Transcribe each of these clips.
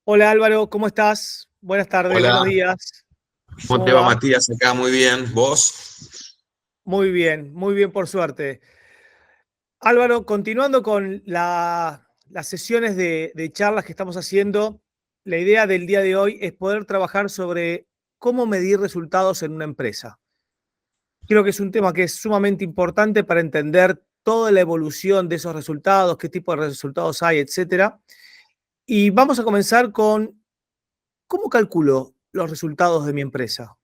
Hola Álvaro, ¿cómo estás? Buenas tardes, buenos Hola, días. ¿cómo ¿Cómo te va va? Matías? Acá muy bien, ¿vos? Muy bien por suerte. Álvaro, continuando con las sesiones de charlas que estamos haciendo, la idea del día de hoy es poder trabajar sobre cómo medir resultados en una empresa. Creo que es un tema que es sumamente importante para entender toda la evolución de esos resultados, qué tipo de resultados hay, etcétera. Y vamos a comenzar con cómo calculo los resultados de mi empresa.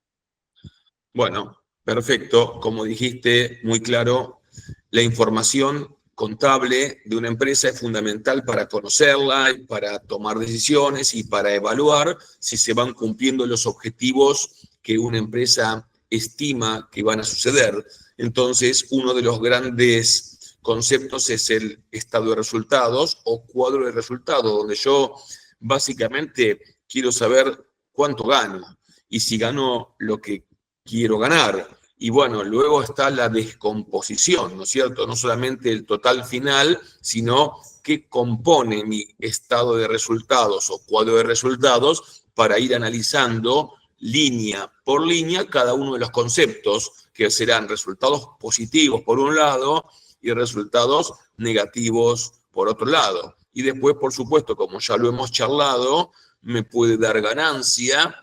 Bueno, perfecto. Como dijiste, muy claro, la información contable de una empresa es fundamental para conocerla y para tomar decisiones y para evaluar si se van cumpliendo los objetivos que una empresa estima que van a suceder. Entonces, uno de los grandes conceptos es el estado de resultados o cuadro de resultados, donde yo básicamente quiero saber cuánto gano y si gano lo que quiero ganar. Y bueno, luego está la descomposición, ¿no es cierto? No solamente el total final, sino qué compone mi estado de resultados o cuadro de resultados para ir analizando línea por línea cada uno de los conceptos, que serán resultados positivos por un lado y resultados negativos por otro lado. Y después, por supuesto, como ya lo hemos charlado, me puede dar ganancia,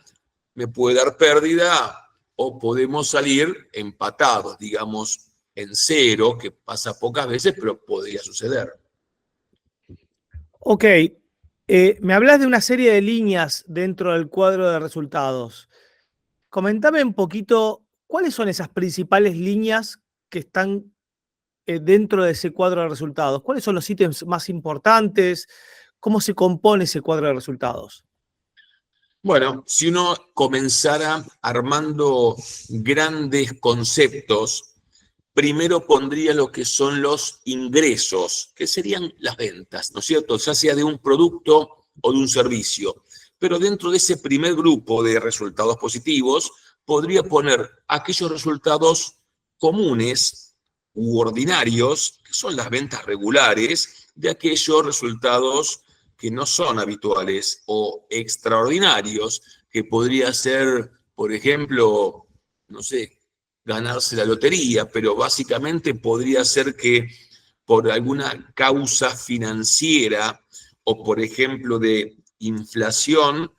me puede dar pérdida o podemos salir empatados, digamos, en cero, que pasa pocas veces, pero podría suceder. Ok, me hablas de una serie de líneas dentro del cuadro de resultados. Comentame un poquito cuáles son esas principales líneas que están dentro de ese cuadro de resultados. ¿Cuáles son los ítems más importantes? ¿Cómo se compone ese cuadro de resultados? Bueno, si uno comenzara armando grandes conceptos, primero pondría lo que son los ingresos, que serían las ventas, ¿no es cierto? Ya sea de un producto o de un servicio. Pero dentro de ese primer grupo de resultados positivos, podría poner aquellos resultados comunes u ordinarios, que son las ventas regulares, de aquellos resultados que no son habituales o extraordinarios, que podría ser, por ejemplo, no sé, ganarse la lotería, pero básicamente podría ser que por alguna causa financiera o, por ejemplo, de inflación,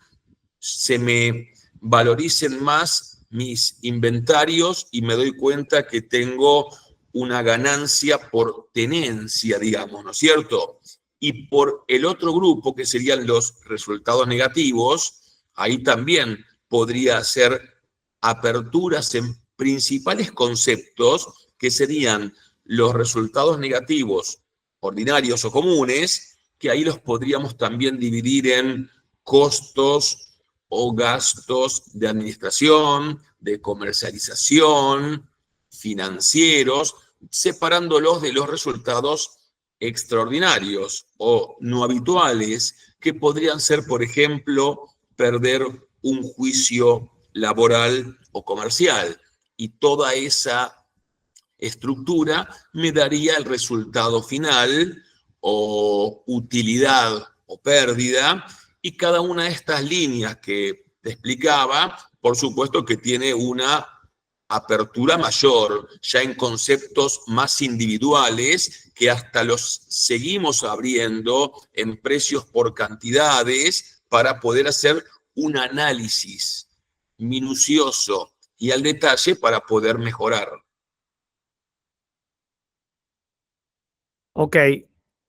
se me valoricen más mis inventarios y me doy cuenta que tengo una ganancia por tenencia, digamos, ¿no es cierto? Y por el otro grupo, que serían los resultados negativos, ahí también podría ser aperturas en principales conceptos que serían los resultados negativos ordinarios o comunes, que ahí los podríamos también dividir en costos o gastos de administración, de comercialización, financieros, separándolos de los resultados extraordinarios o no habituales, que podrían ser, por ejemplo, perder un juicio laboral o comercial. Y toda esa estructura me daría el resultado final o utilidad o pérdida, y cada una de estas líneas que te explicaba, por supuesto que tiene una apertura mayor, ya en conceptos más individuales, que hasta los seguimos abriendo en precios por cantidades para poder hacer un análisis minucioso y al detalle para poder mejorar. Ok,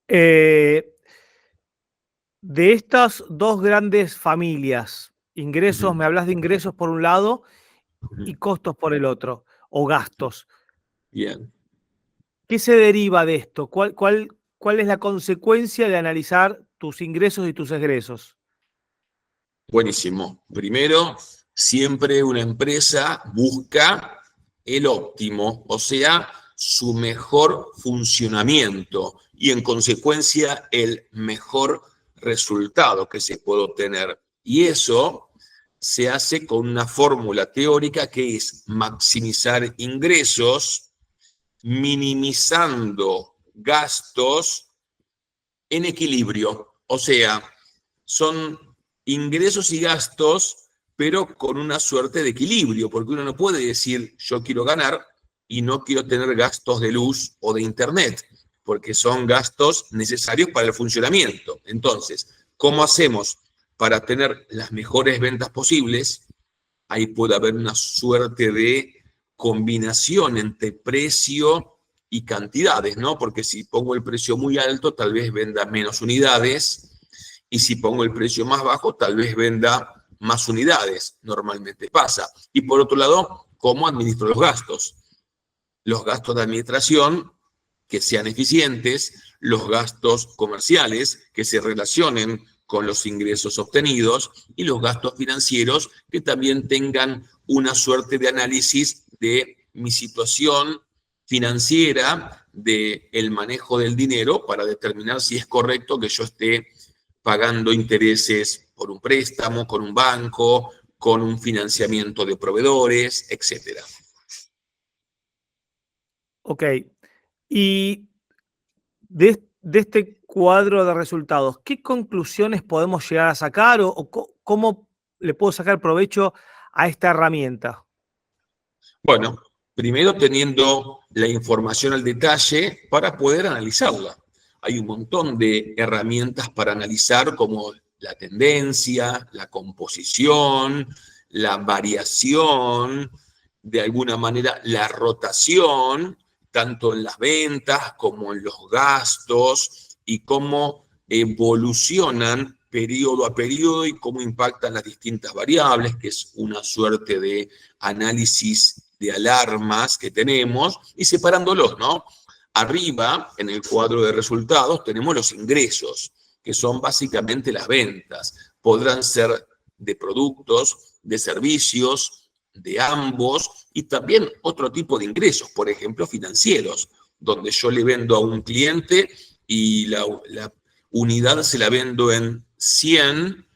de estas dos grandes familias, ingresos, Ujú, me hablas de ingresos por un lado y ujú. costos por el otro, o gastos. Bien, ¿Qué se deriva de esto? ¿Cuál es la consecuencia de analizar tus ingresos y tus egresos? buenísimo. Primero, siempre una empresa busca el óptimo, o sea, su mejor funcionamiento y en consecuencia el mejor resultado que se puede obtener. Y eso se hace con una fórmula teórica que es maximizar ingresos, minimizando gastos en equilibrio. O sea, son ingresos y gastos, pero con una suerte de equilibrio, porque uno no puede decir yo quiero ganar y no quiero tener gastos de luz o de internet, porque son gastos necesarios para el funcionamiento. Entonces, ¿cómo hacemos para tener las mejores ventas posibles? Ahí puede haber una suerte de combinación entre precio y cantidades, ¿no? Porque si pongo el precio muy alto, tal vez venda menos unidades, y si pongo el precio más bajo, tal vez venda más unidades. Normalmente pasa. Y por otro lado, ¿cómo administro los gastos? Los gastos de administración que sean eficientes, los gastos comerciales que se relacionen con los ingresos obtenidos y los gastos financieros que también tengan una suerte de análisis de mi situación financiera, del manejo del dinero para determinar si es correcto que yo esté pagando intereses por un préstamo, con un banco, con un financiamiento de proveedores, etcétera. Ok. Y de este cuadro de resultados, ¿qué conclusiones podemos llegar a sacar o cómo le puedo sacar provecho a esta herramienta? Bueno, primero teniendo la información al detalle para poder analizarla. Hay un montón de herramientas para analizar como la tendencia, la composición, la variación, de alguna manera la rotación, tanto en las ventas como en los gastos y cómo evolucionan periodo a periodo y cómo impactan las distintas variables, que es una suerte de análisis de alarmas que tenemos y separándolos, ¿no? Arriba, en el cuadro de resultados, tenemos los ingresos, que son básicamente las ventas. Podrán ser de productos, de servicios, de ambos, y también otro tipo de ingresos, por ejemplo, financieros, donde yo le vendo a un cliente y la unidad se la vendo en 100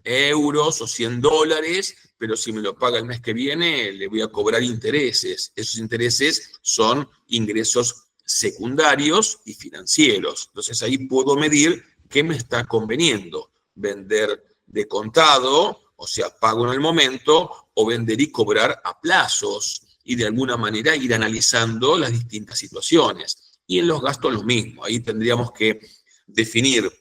euros o 100 dólares, pero si me lo paga el mes que viene, le voy a cobrar intereses. Esos intereses son ingresos secundarios y financieros. Entonces ahí puedo medir qué me está conveniendo. Vender de contado, o sea, pago en el momento, o vender y cobrar a plazos y de alguna manera ir analizando las distintas situaciones. Y en los gastos lo mismo. Ahí tendríamos que definir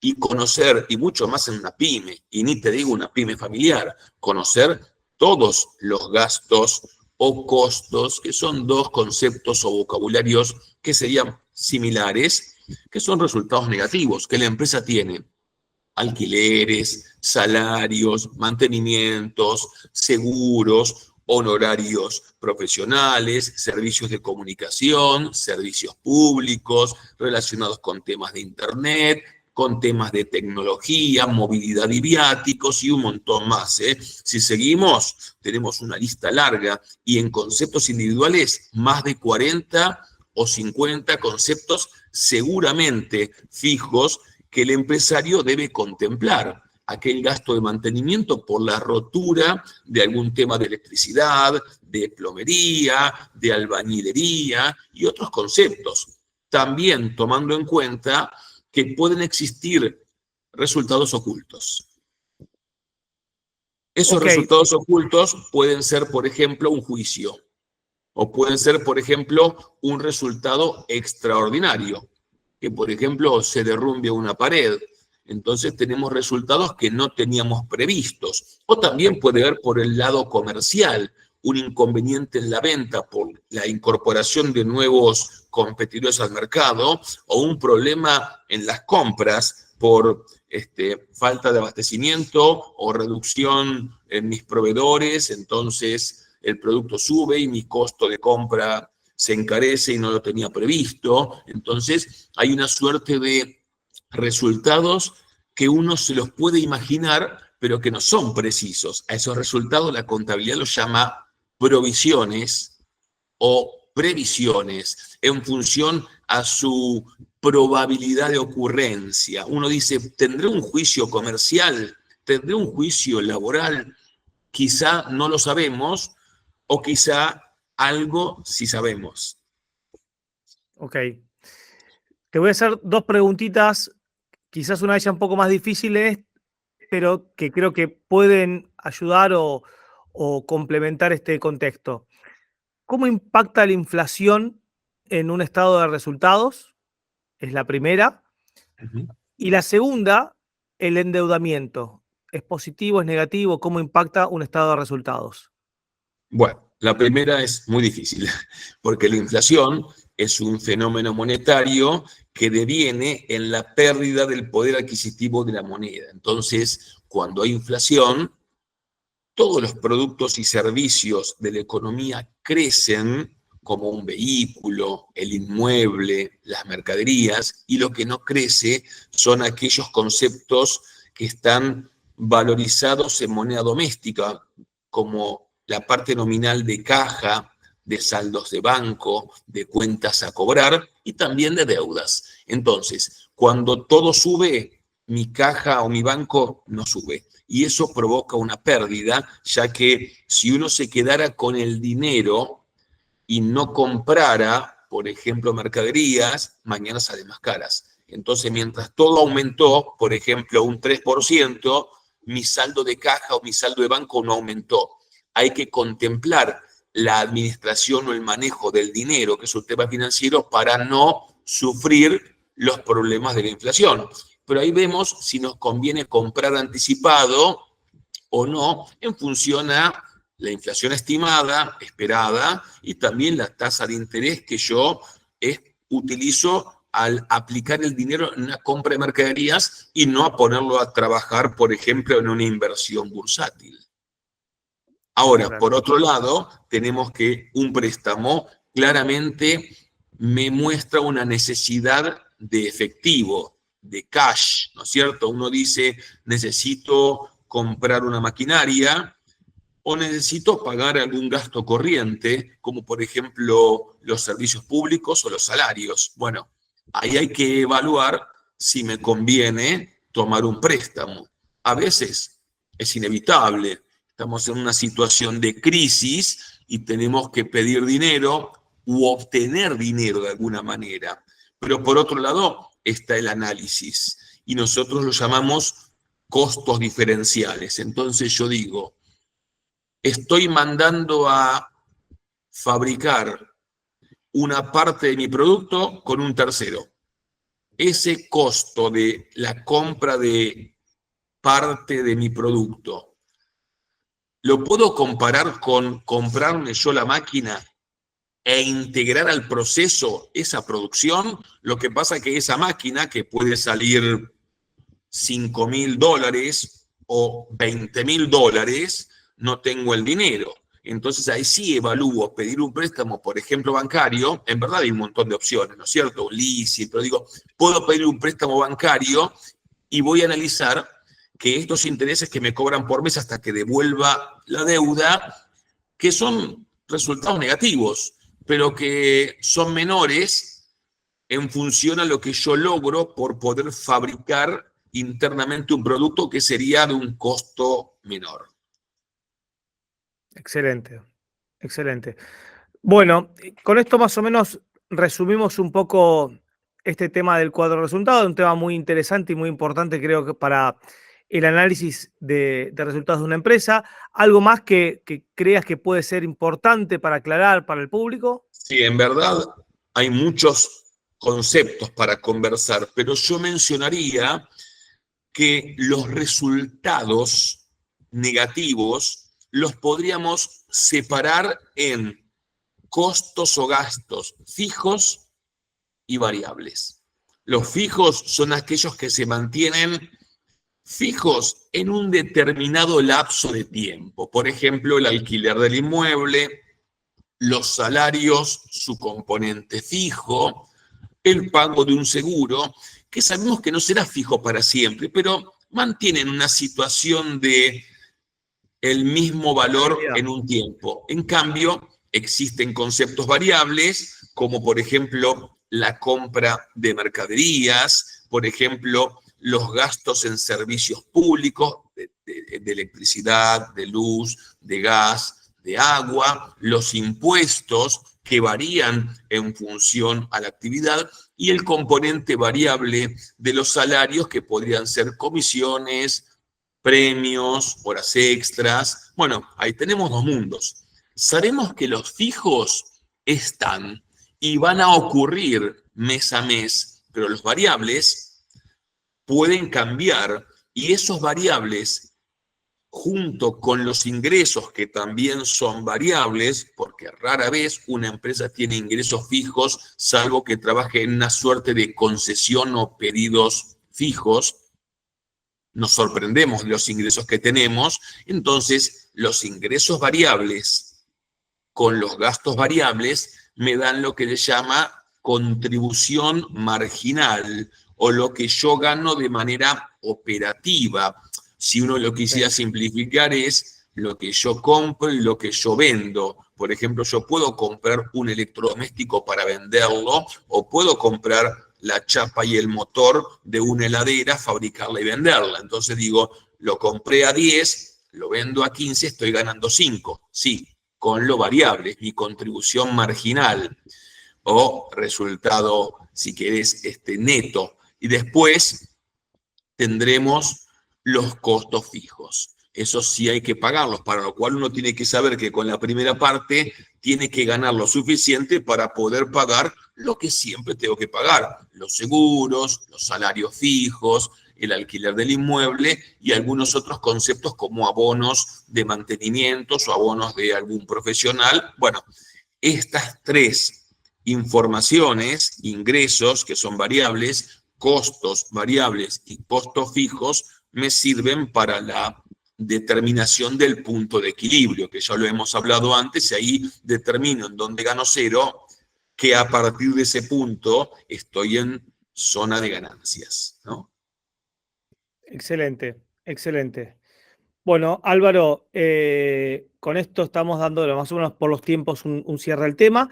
y conocer, y mucho más en una pyme, y ni te digo una pyme familiar, conocer todos los gastos o costos, que son dos conceptos o vocabularios que serían similares, que son resultados negativos, que la empresa tiene alquileres, salarios, mantenimientos, seguros, honorarios profesionales, servicios de comunicación, servicios públicos relacionados con temas de Internet, con temas de tecnología, movilidad y viáticos y un montón más. Si seguimos, tenemos una lista larga y en conceptos individuales más de 40 o 50 conceptos seguramente fijos que el empresario debe contemplar. Aquel gasto de mantenimiento por la rotura de algún tema de electricidad, de plomería, de albañilería y otros conceptos. También tomando en cuenta que pueden existir resultados ocultos. Esos Ok, resultados ocultos pueden ser, por ejemplo, un juicio, o pueden ser, por ejemplo, un resultado extraordinario, que, por ejemplo, se derrumbe una pared. Entonces tenemos resultados que no teníamos previstos. O también puede haber por el lado comercial un inconveniente en la venta por la incorporación de nuevos competidores al mercado o un problema en las compras por falta de abastecimiento o reducción en mis proveedores. Entonces el producto sube y mi costo de compra se encarece y no lo tenía previsto. Entonces hay una suerte de resultados que uno se los puede imaginar, pero que no son precisos. A esos resultados la contabilidad los llama provisiones o previsiones en función a su probabilidad de ocurrencia. Uno dice, ¿tendré un juicio comercial? ¿Tendré un juicio laboral? Quizá no lo sabemos o quizá algo sí sabemos. ok. Te voy a hacer dos preguntitas, quizás una de ellas un poco más difíciles, pero que creo que pueden ayudar o complementar este contexto. ¿Cómo impacta la inflación en un estado de resultados? Es la primera. Ujú. Y la segunda, el endeudamiento. ¿Es positivo, es negativo? ¿Cómo impacta un estado de resultados? Bueno, la primera es muy difícil, porque la inflación es un fenómeno monetario que deviene en la pérdida del poder adquisitivo de la moneda. Entonces, cuando hay inflación, todos los productos y servicios de la economía crecen, como un vehículo, el inmueble, las mercaderías, y lo que no crece son aquellos conceptos que están valorizados en moneda doméstica, como la parte nominal de caja, de saldos de banco, de cuentas a cobrar y también de deudas. Entonces, cuando todo sube, mi caja o mi banco no sube. Y eso provoca una pérdida, ya que si uno se quedara con el dinero y no comprara, por ejemplo, mercaderías, mañana salen más caras. Entonces, mientras todo aumentó, por ejemplo, un 3%, mi saldo de caja o mi saldo de banco no aumentó. Hay que contemplar la administración o el manejo del dinero, que es un tema financiero, para no sufrir los problemas de la inflación. Pero ahí vemos si nos conviene comprar anticipado o no en función a la inflación estimada, esperada, y también la tasa de interés que yo utilizo al aplicar el dinero en una compra de mercaderías y no a ponerlo a trabajar, por ejemplo, en una inversión bursátil. Ahora, Claro. por otro lado, tenemos que un préstamo claramente me muestra una necesidad de efectivo, de cash, ¿no es cierto? Uno dice, necesito comprar una maquinaria o necesito pagar algún gasto corriente, como por ejemplo los servicios públicos o los salarios. Bueno, ahí hay que evaluar si me conviene tomar un préstamo. A veces es inevitable. Estamos en una situación de crisis y tenemos que pedir dinero u obtener dinero de alguna manera. Pero por otro lado está el análisis y nosotros lo llamamos costos diferenciales. Entonces yo digo, estoy mandando a fabricar una parte de mi producto con un tercero. Ese costo de la compra de parte de mi producto, ¿lo puedo comparar con comprarme yo la máquina e integrar al proceso esa producción? Lo que pasa es que esa máquina, que puede salir $5.000 o $20.000, no tengo el dinero. Entonces ahí sí evalúo pedir un préstamo, por ejemplo, bancario. En verdad hay un montón de opciones, ¿no es cierto? Un leasing, pero digo, puedo pedir un préstamo bancario y voy a analizar que estos intereses que me cobran por mes hasta que devuelva la deuda, que son resultados negativos, pero que son menores en función a lo que yo logro por poder fabricar internamente un producto que sería de un costo menor. Excelente, excelente. Bueno, con esto más o menos resumimos un poco este tema del cuadro de resultados, un tema muy interesante y muy importante, creo que para el análisis de resultados de una empresa. ¿Algo más que creas que puede ser importante para aclarar para el público? Sí, en verdad hay muchos conceptos para conversar, pero yo mencionaría que los resultados negativos los podríamos separar en costos o gastos fijos y variables. Los fijos son aquellos que se mantienen fijos en un determinado lapso de tiempo. Por ejemplo, el alquiler del inmueble, los salarios, su componente fijo, el pago de un seguro, que sabemos que no será fijo para siempre, pero mantienen una situación de el mismo valor Estabilidad. en un tiempo. En cambio, existen conceptos variables, como por ejemplo la compra de mercaderías, por ejemplo, los gastos en servicios públicos, de electricidad, de luz, de gas, de agua, los impuestos que varían en función a la actividad y el componente variable de los salarios que podrían ser comisiones, premios, horas extras. Bueno, ahí tenemos dos mundos. Sabemos que los fijos están y van a ocurrir mes a mes, pero los variables pueden cambiar y esos variables junto con los ingresos que también son variables, porque rara vez una empresa tiene ingresos fijos, salvo que trabaje en una suerte de concesión o pedidos fijos. Nos sorprendemos de los ingresos que tenemos, entonces los ingresos variables con los gastos variables me dan lo que se llama contribución marginal o lo que yo gano de manera operativa. Si uno lo quisiera simplificar es lo que yo compro y lo que yo vendo. Por ejemplo, yo puedo comprar un electrodoméstico para venderlo o puedo comprar la chapa y el motor de una heladera, fabricarla y venderla. Entonces digo, lo compré a 10, lo vendo a 15, estoy ganando 5. Sí, con lo variable, mi contribución marginal o resultado, si querés, neto. Y después tendremos los costos fijos. Eso sí hay que pagarlos, para lo cual uno tiene que saber que con la primera parte tiene que ganar lo suficiente para poder pagar lo que siempre tengo que pagar. Los seguros, los salarios fijos, el alquiler del inmueble y algunos otros conceptos como abonos de mantenimiento o abonos de algún profesional. Bueno, estas tres informaciones, ingresos que son variables, costos variables y costos fijos, me sirven para la determinación del punto de equilibrio, que ya lo hemos hablado antes, y ahí determino en dónde gano cero, que a partir de ese punto estoy en zona de ganancias, ¿no? Excelente, excelente. Bueno, Álvaro, con esto estamos dando más o menos por los tiempos un cierre al tema.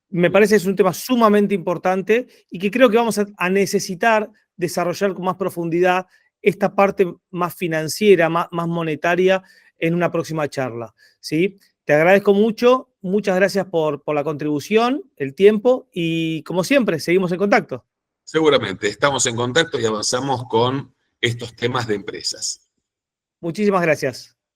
Me parece que es un tema sumamente importante y que creo que vamos a necesitar desarrollar con más profundidad esta parte más financiera, más monetaria en una próxima charla, ¿sí? Te agradezco mucho, muchas gracias por la contribución, el tiempo y como siempre, seguimos en contacto. Seguramente, estamos en contacto y avanzamos con estos temas de empresas. Muchísimas gracias.